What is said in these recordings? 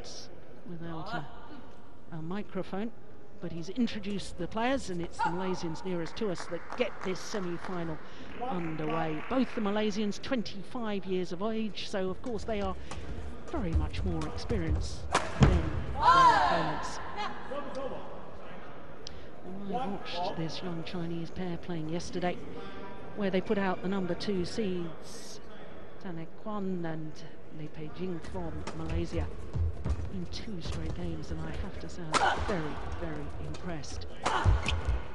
appearance without a microphone, but he's introduced the players, and it's the Malaysians nearest to us that get this semi-final underway. Both the Malaysians 25 years of age, so of course they are very much more experienced than their opponents. I watched this young Chinese pair playing yesterday, where they put out the number 2 seeds, Tanek Kwan and Lee Pei Jing from Malaysia, in 2 straight games, and I have to say I was very, very impressed.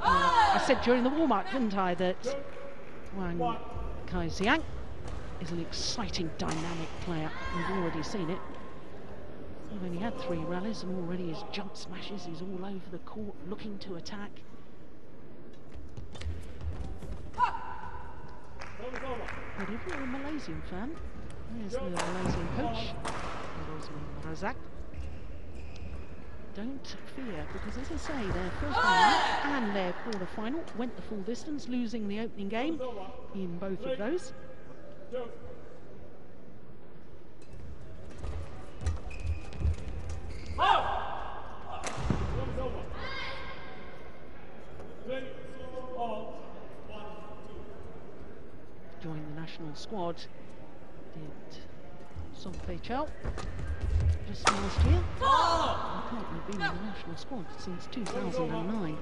I said during the warm-up, didn't I, that Wang Kai-Xiang is an exciting, dynamic player. We've already seen it. He's only had 3 rallies, and already his jump smashes, he's all over the court looking to attack. But if you're a Malaysian fan, there's the Malaysian coach, Razak. Don't fear, because as I say, their first match and their quarter-final went the full distance, losing the opening game in both of those. Joined the national squad did Soong just last year. Apparently been in the national squad since 2009.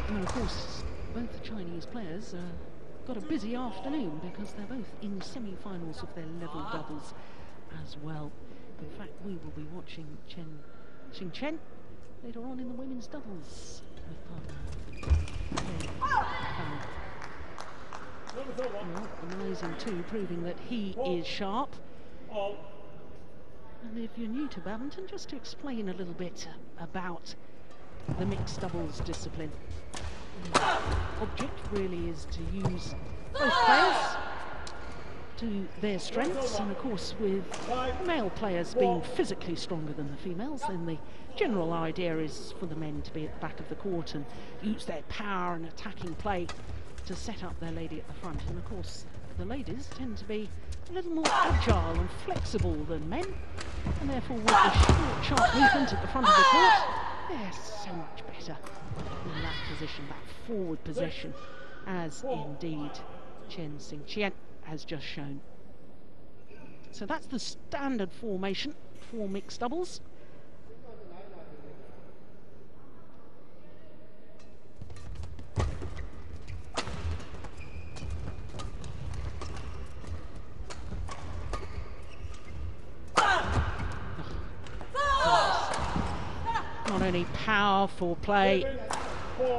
And of course, both the Chinese players got a busy afternoon because they're both in semi-finals of their level doubles as well. In fact, we will be watching CHN later on in the women's doubles with partner. Amazing too, proving that he is sharp. And if you're new to badminton, just to explain a little bit about the mixed doubles discipline. The object really is to use both players to their strengths, and of course with male players being physically stronger than the females, then the general idea is for the men to be at the back of the court and use their power and attacking play to set up their lady at the front. And of course the ladies tend to be a little more agile and flexible than men, and therefore with the short, sharp movement at the front of the court, they're so much better in that position, that forward possession, as indeed Chen Xingqian has just shown. So that's the standard formation for mixed doubles. Not only powerful play,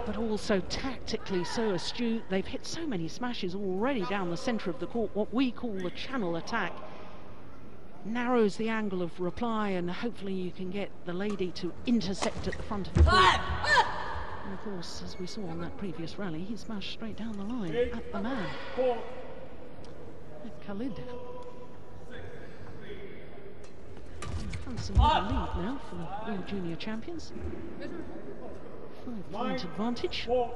but also tactically so astute. They've hit so many smashes already down the centre of the court. What we call the channel attack narrows the angle of reply, and hopefully you can get the lady to intercept at the front of the court. And of course, as we saw on that previous rally, he smashed straight down the line at the man. Khalid. Handsome little lead now for the World Junior Champions. 5-point advantage. When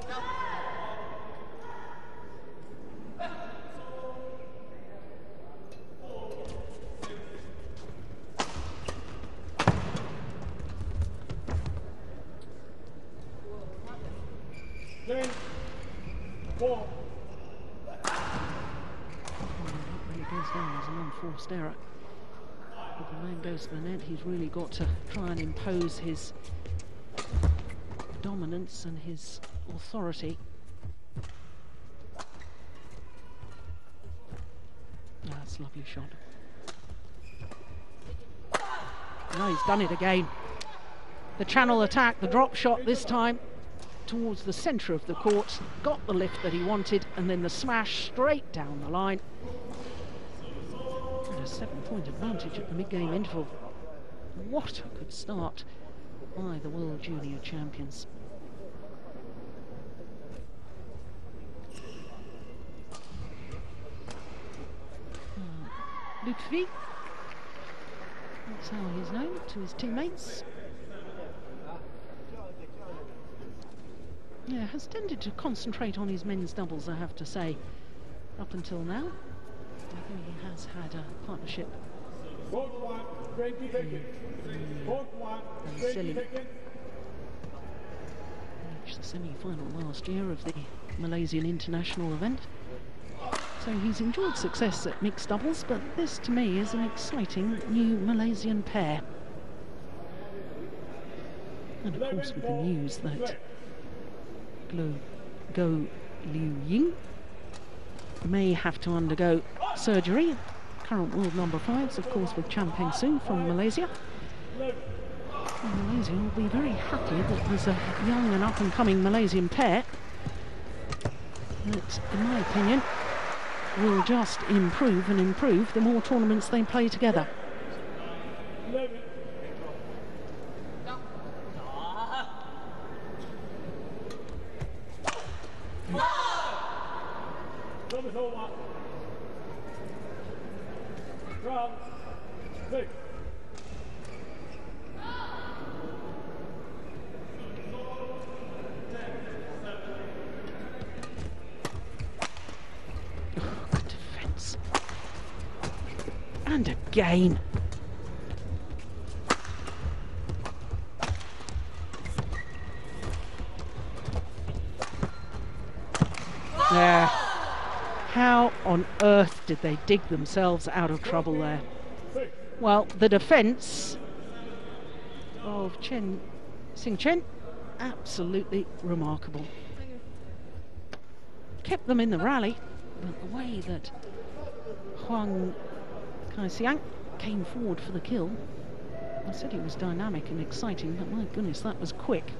it goes down as an unforced error. If the man goes to the net, he's really got to try and impose his dominance and his authority. That's a lovely shot. No, he's done it again. The channel attack, the drop shot this time towards the centre of the court, got the lift that he wanted, and then the smash straight down the line. And a 7-point advantage at the mid-game interval. What a good start by the World Junior Champions. Lutfi, that's how he's known to his teammates. Yeah, has tended to concentrate on his men's doubles, I have to say, up until now. think he has had a partnership. And Zaim reached the semi-final last year of the Malaysian international event. So he's enjoyed success at mixed doubles, but this to me is an exciting new Malaysian pair. And of course with the news that Go Liu Ying may have to undergo surgery. Current world number 5s, of course, with Chan Peng Soong from Malaysia. And Malaysia will be very happy that there's a young and up-and-coming Malaysian pair that, in my opinion, will just improve and improve the more tournaments they play together. Good defense. And again. Yeah. How on earth did they dig themselves out of trouble there? Well, the defence of CHN, absolutely remarkable. Kept them in the rally, but the way that Huang Kai-siang came forward for the kill, I said he was dynamic and exciting, but my goodness, that was quick.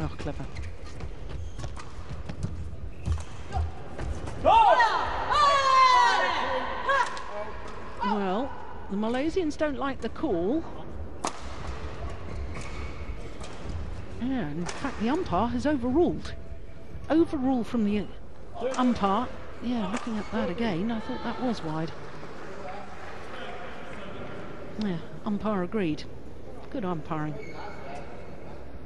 Oh, clever. Well, the Malaysians don't like the call. Yeah, in fact, the umpire has overruled. Overrule from the umpire. Yeah, looking at that again, I thought that was wide. Yeah, umpire agreed. Good umpiring.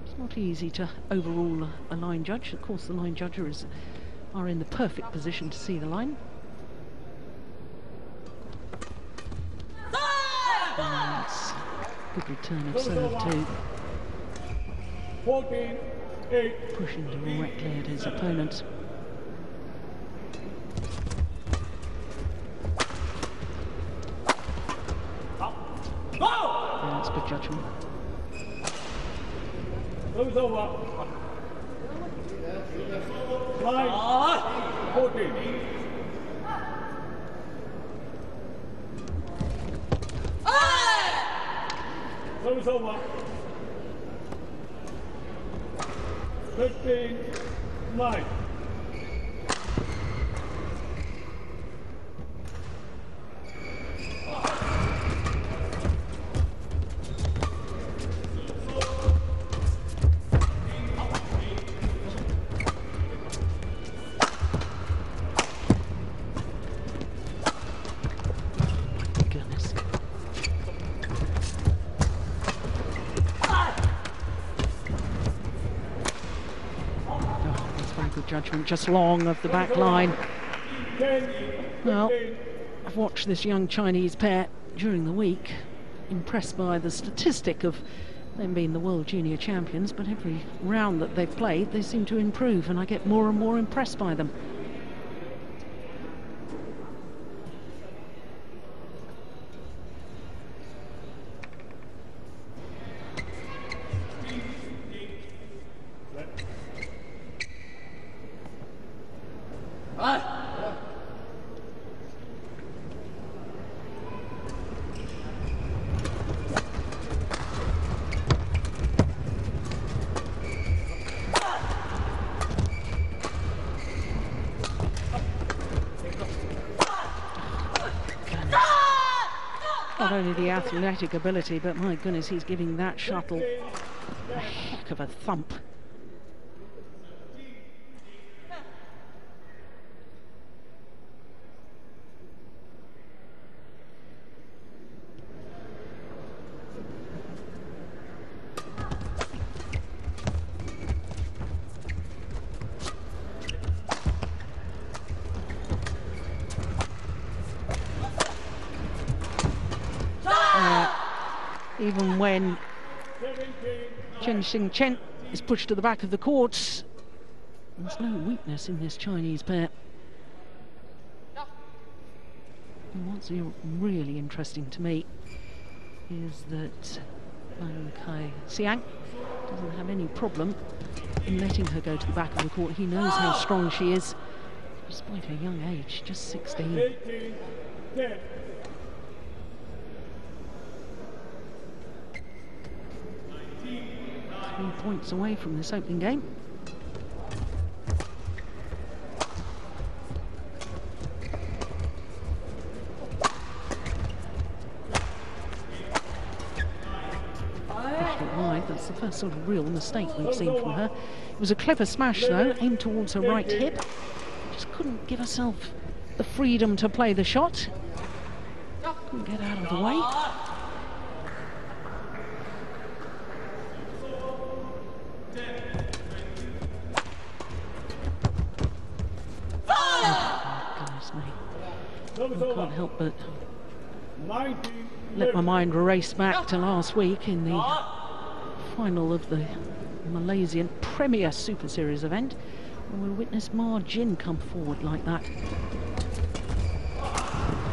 It's not easy to overrule a line judge. Of course, the line judges are in the perfect position to see the line. And that's a good return of serve too. Pushing directly at his opponent. Yeah, that's good judgment. Over. 15-9. Judgment just long of the back line. Well, I've watched this young Chinese pair during the week, impressed by the statistic of them being the world junior champions, but every round that they've played they seem to improve, and I get more and more impressed by them. Not only the athletic ability, but my goodness, he's giving that shuttle a heck of a thump. Even when CHN is pushed to the back of the court, there's no weakness in this Chinese pair. And what's really interesting to me is that Khai doesn't have any problem in letting her go to the back of the court. He knows how strong she is, despite her young age, just 16. 10. 3 points away from this opening game. Wide. That's the first sort of real mistake we've seen from her. It was a clever smash though, aimed towards her right hip. Just couldn't give herself the freedom to play the shot. Couldn't get out of the way. I can't help but let my mind race back to last week in the final of the Malaysian Premier Super Series event, when we witnessed Mohd come forward like that.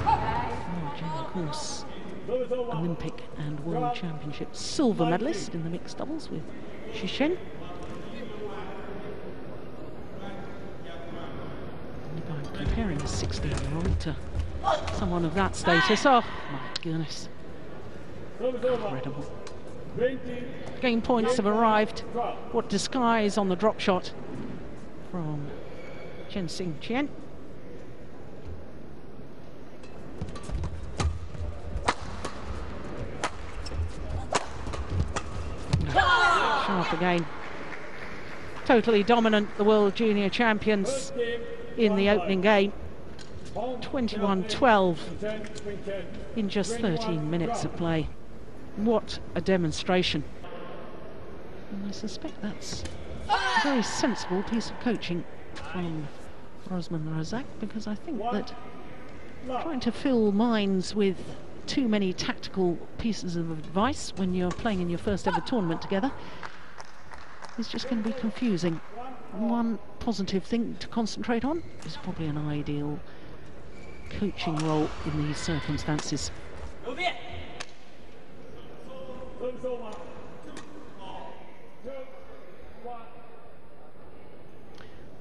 Mohd, of course, Olympic and World Championship silver medalist in the mixed doubles with CHN. Comparing a 16-year-old to someone of that status, oh my goodness, incredible. Game points have arrived. What disguise on the drop shot from CHN. Sharp again. Totally dominant, the World Junior Champions in the opening game. 21-12 in just 13 minutes of play. What a demonstration. And I suspect that's a very sensible piece of coaching from Rosman Razak, because I think that trying to fill minds with too many tactical pieces of advice when you're playing in your first ever tournament together is just going to be confusing. One positive thing to concentrate on is probably an ideal coaching role in these circumstances.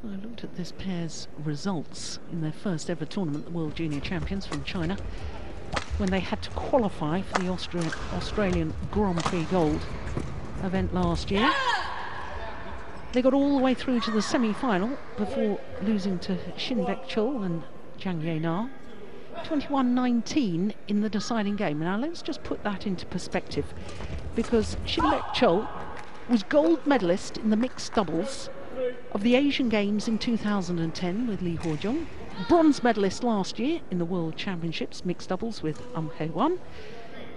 I looked at this pair's results in their first ever tournament, the World Junior Champions from China, when they had to qualify for the Australian Grand Prix Gold event last year. They got all the way through to the semi-final before losing to Shinbek Chul and Zhang Ye-na. 21-19 in the deciding game. Now let's just put that into perspective, because Shinbek Chul was gold medalist in the mixed doubles of the Asian Games in 2010 with Lee Ho-jung, bronze medalist last year in the World Championships mixed doubles with Hae-won,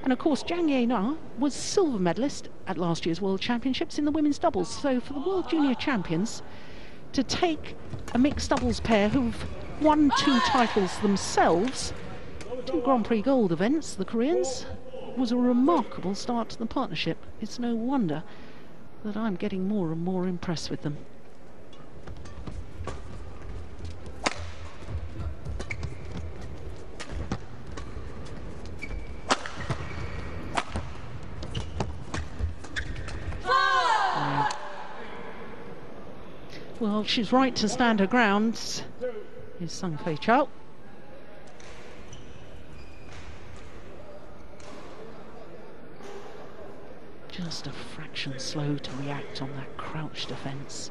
and of course Zhang Ye-na was silver medalist at last year's World Championships in the women's doubles. So for the World Junior Champions to take a mixed doubles pair who've won 2 titles themselves, 2 Grand Prix Gold events, the Koreans, was a remarkable start to the partnership. It's no wonder that I'm getting more and more impressed with them. Well, she's right to stand her ground, is Sung Fei Chao. Just a fraction slow to react on that crouch defence.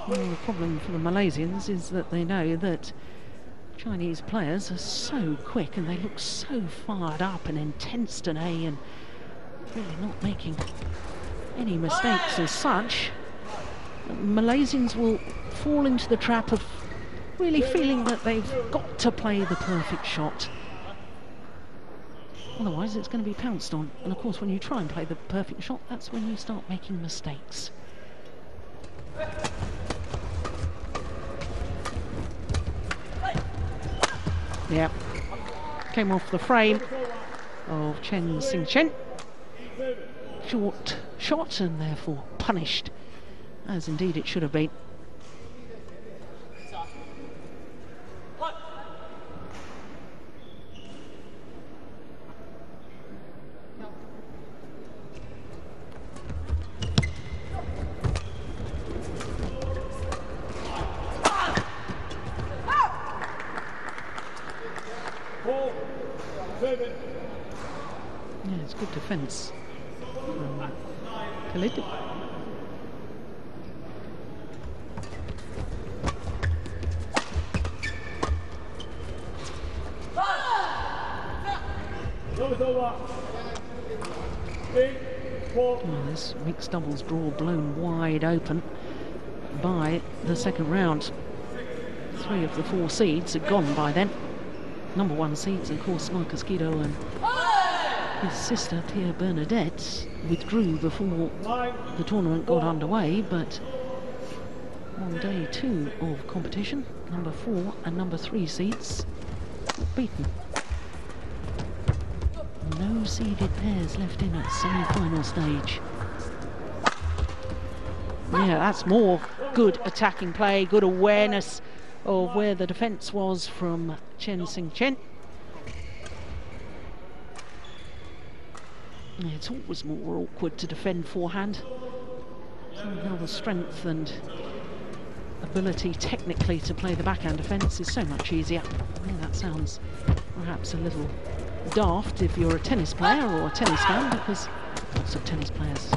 Well, the problem for the Malaysians is that they know that Chinese players are so quick and they look so fired up and intense today, and really not making any mistakes as such. Malaysians will fall into the trap of really feeling that they've got to play the perfect shot. Otherwise it's going to be pounced on. And of course when you try and play the perfect shot, that's when you start making mistakes. Yeah, came off the frame of CHN. Short shot and therefore punished, as indeed it should have been. Yeah, it's good defence from Khalid. Well, this mixed doubles draw blown wide open by the second round. 3 of the 4 seeds are gone by then. Number 1 seeds, of course, Marcus Guido and his sister Pierre Bernadette withdrew before the tournament got underway, but on day 2 of competition, number 4 and number 3 seeds got beaten. No seeded pairs left in at semi-final stage. Yeah, that's more good attacking play, good awareness of where the defence was from CHN. It's always more awkward to defend forehand. Somehow the strength and ability technically to play the backhand defence is so much easier. I mean, that sounds perhaps a little daft if you're a tennis player or a tennis fan, because lots of tennis players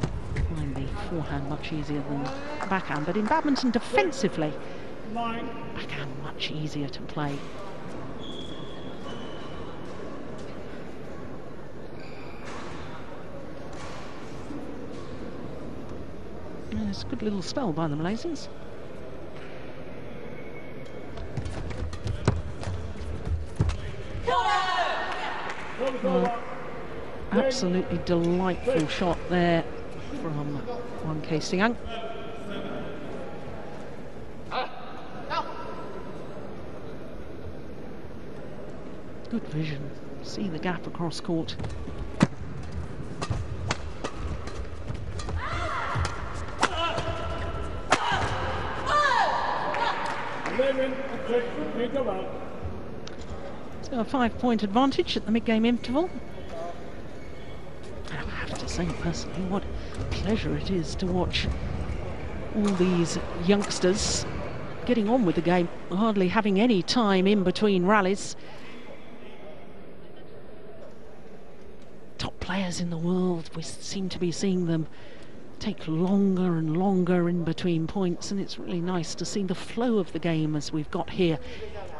find the forehand much easier than the backhand. But in badminton, defensively, backhand much easier to play. It's a good little spell by the Malaysians. Absolutely delightful shot there from Wang Kai-siang. Good vision. See the gap across court. So a 5-point advantage at the mid-game interval. I have to say personally what pleasure it is to watch all these youngsters getting on with the game, hardly having any time in between rallies. Top players in the world, we seem to be seeing them take longer and longer in between points, and it's really nice to see the flow of the game as we've got here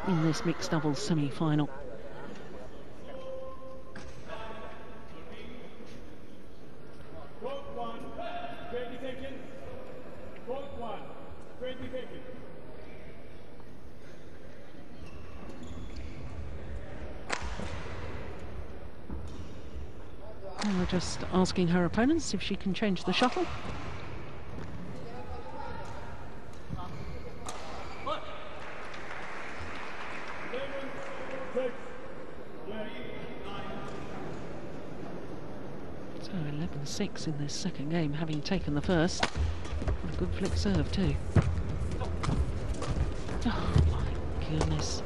in this mixed doubles semi-final. We're just asking her opponents if she can change the shuttle. So 11-6 in this second game, having taken the first. A good flick serve too. Oh my goodness.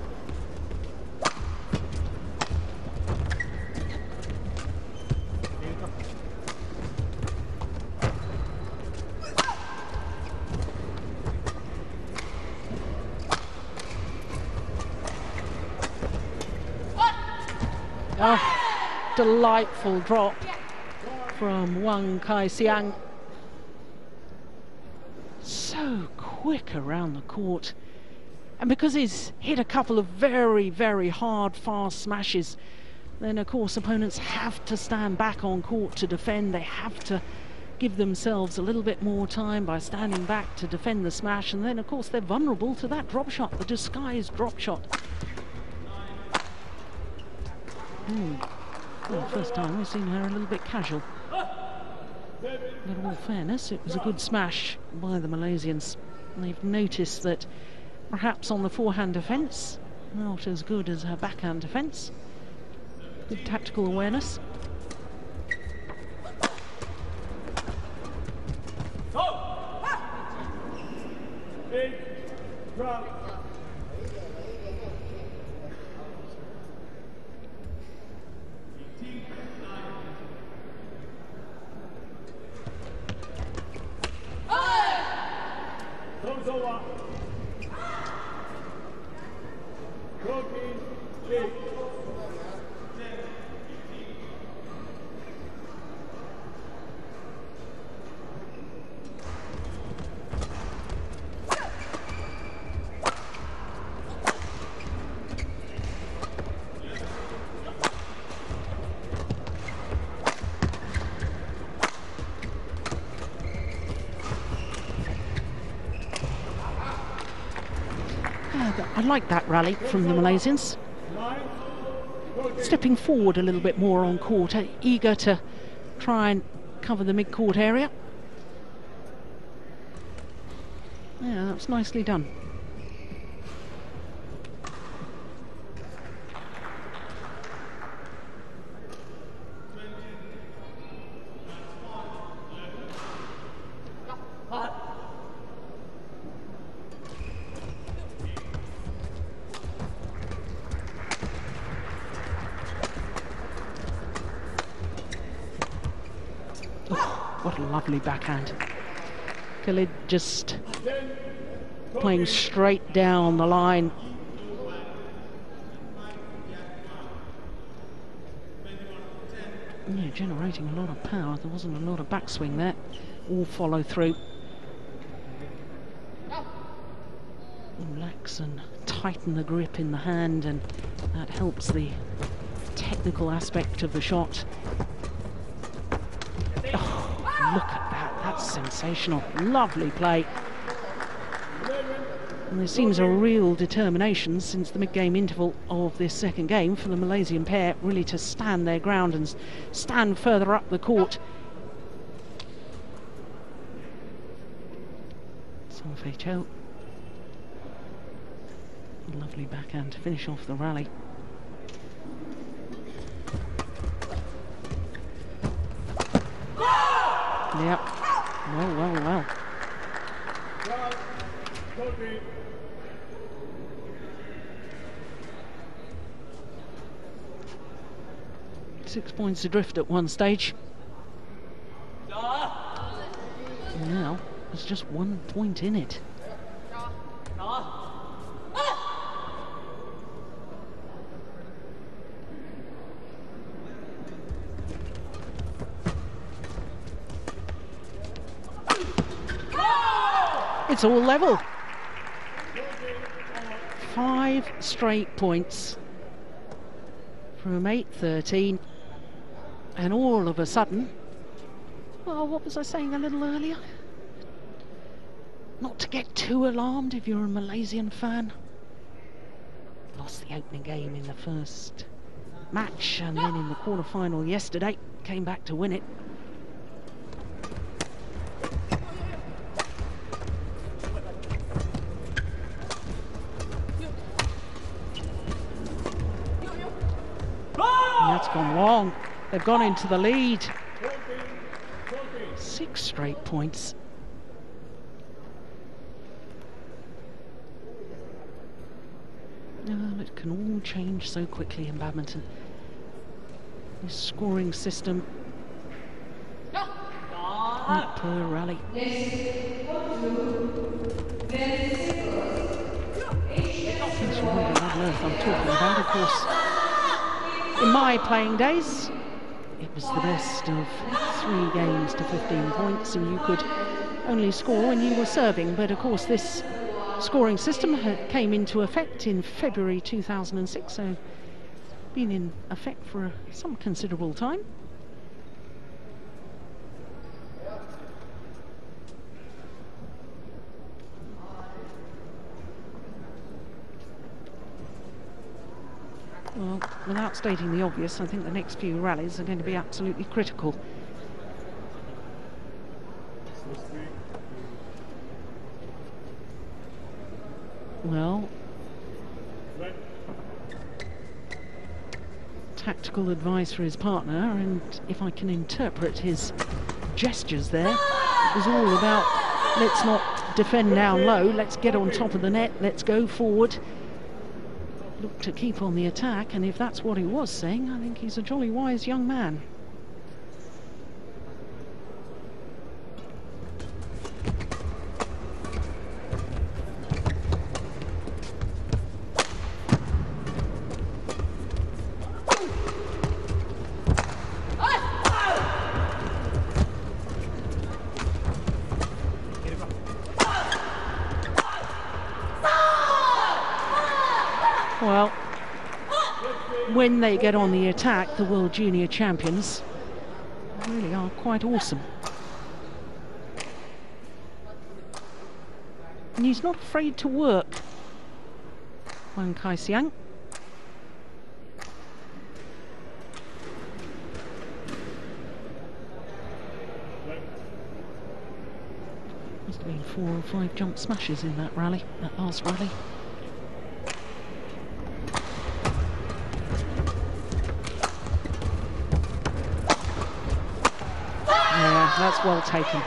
Oh, delightful drop from Wang Kai-siang. So quick around the court. And because he's hit a couple of very, very hard, fast smashes, then of course opponents have to stand back on court to defend. They have to give themselves a little bit more time by standing back to defend the smash, and then of course they're vulnerable to that drop shot, the disguised drop shot. Well, first time we've seen her a little bit casual. But in all fairness, it was a good smash by the Malaysians. They've noticed that perhaps on the forehand defence, not as good as her backhand defence. Good tactical awareness. Big drop. Those over. Big. I like that rally from the Malaysians. Stepping forward a little bit more on court, eager to try and cover the mid-court area. Yeah, that's nicely done. What a lovely backhand. Khalid just playing straight down the line. Yeah, generating a lot of power. There wasn't a lot of backswing there. All follow through. Relax and tighten the grip in the hand, and that helps the technical aspect of the shot. Look at that, that's sensational. Lovely play. And there seems a real determination since the mid-game interval of this second game for the Malaysian pair really to stand their ground and stand further up the court. Soong, lovely backhand to finish off the rally. Yep. Well. 6 points adrift at one stage. Now there's just 1 point in it. It's all level. 5 straight points from 8-13, and all of a sudden, well, what was I saying a little earlier? Not to get too alarmed if you're a Malaysian fan. Lost the opening game in the first match, and then in the quarter-final yesterday, came back to win it. That's gone wrong. They've gone into the lead. 6 straight points. It can all change so quickly in badminton. This scoring system per rally. That's what I'm talking about, of course. In my playing days, it was the best of 3 games to 15 points, and you could only score when you were serving. But of course, this scoring system came into effect in February 2006, so been in effect for some considerable time. Well, without stating the obvious, I think the next few rallies are going to be absolutely critical. Well, tactical advice for his partner, and if I can interpret his gestures there, it was all about let's not defend down low, let's get on top of the net, let's go forward, look to keep on the attack. And if that's what he was saying, I think he's a jolly wise young man. Well, when they get on the attack, the World Junior Champions really are quite awesome. And he's not afraid to work,黃凱祥. Must have been 4 or 5 jump smashes in that rally, that last rally. That's well taken.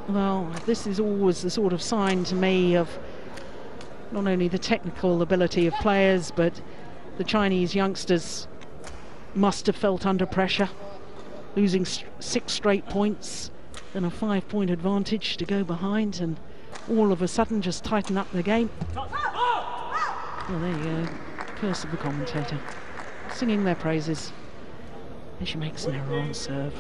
Well, this is always the sort of sign to me of not only the technical ability of players, but the Chinese youngsters must have felt under pressure, losing 6 straight points and a 5-point advantage to go behind, and all of a sudden just tighten up the game. Well, there you go. Curse of the commentator. Singing their praises. And she makes an error on serve.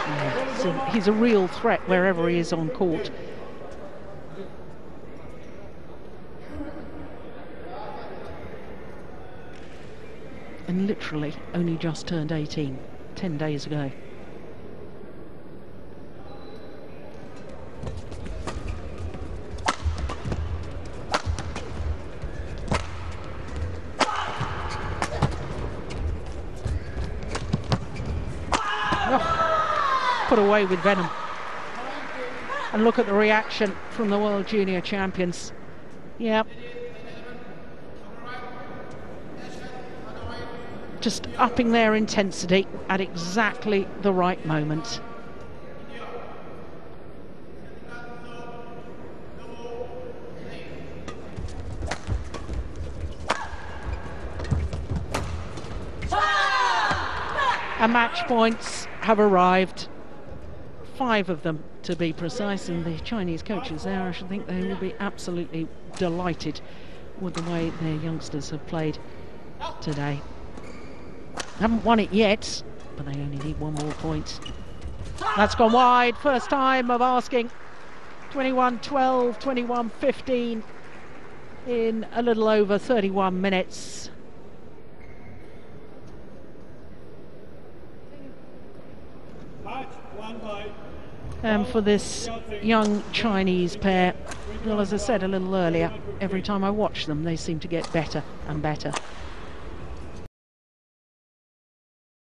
Yeah, so he's a real threat wherever he is on court. And literally only just turned 18, 10 days ago. Put away with venom. And look at the reaction from the World Junior Champions. Yep. Just upping their intensity at exactly the right moment. And match points have arrived. 5 of them to be precise, and the Chinese coaches there, I should think they will be absolutely delighted with the way their youngsters have played today. Haven't won it yet, but they only need 1 more point. That's gone wide. First time of asking. 21-12, 21-15 in a little over 31 minutes. For this young Chinese pair, well, as I said a little earlier, every time I watch them they seem to get better and better.